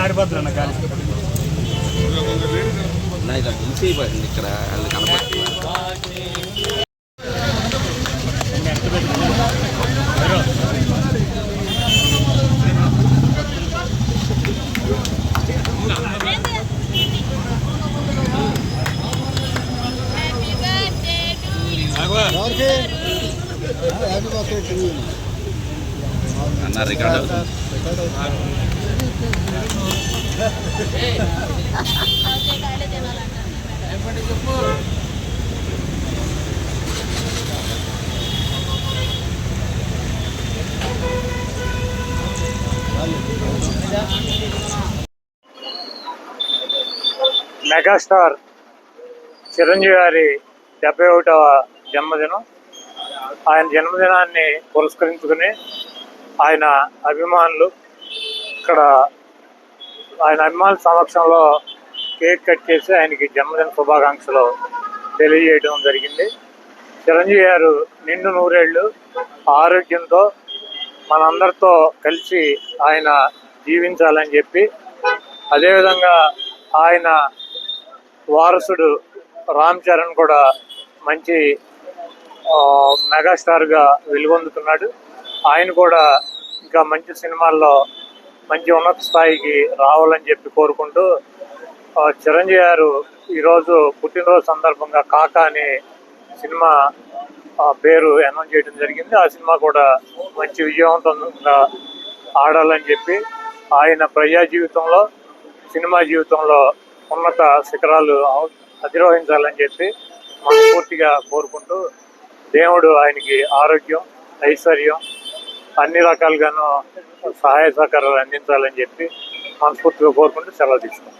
ఆడిపోతున్నా కానీ ఇక్కడ కనపడుతుంది. అన్న రికార్డు మెగాస్టార్ చిరంజీవి గారి 71వ జన్మదినం. ఆయన జన్మదినాన్ని పురస్కరించుకుని ఆయన అభిమానులు ఇక్కడ ఆయన అభిమానుల సమక్షంలో కేక్ కట్ చేసి ఆయనకి జన్మదిన శుభాకాంక్షలు తెలియజేయడం జరిగింది. చిరంజీవి గారు నిండు నూరేళ్లు ఆరోగ్యంతో మనందరితో కలిసి ఆయన జీవించాలని చెప్పి, అదేవిధంగా ఆయన వారసుడు రామ్ చరణ్ కూడా మంచి మెగాస్టార్గా వెలుగొందుతున్నాడు. ఆయన కూడా ఇంకా మంచి సినిమాల్లో మంచి ఉన్నత స్థాయికి రావాలని చెప్పి కోరుకుంటూ, చిరంజీవి గారు ఈరోజు పుట్టినరోజు సందర్భంగా కాకా అనే సినిమా పేరు అనౌన్స్ చేయడం జరిగింది. ఆ సినిమా కూడా మంచి విజయవంతంగా ఆడాలని చెప్పి, ఆయన ప్రజా జీవితంలో సినిమా జీవితంలో ఉన్నత శిఖరాలు అధిరోహించాలని చెప్పి మనస్ఫూర్తిగా కోరుకుంటూ, దేవుడు ఆయనకి ఆరోగ్యం, ఐశ్వర్యం అన్ని రకాలుగాను సహాయ సహకారాలు అందించాలని చెప్పి మనస్ఫూర్తిగా కోరుకుంటూ సెలవు తీసుకుంటాం.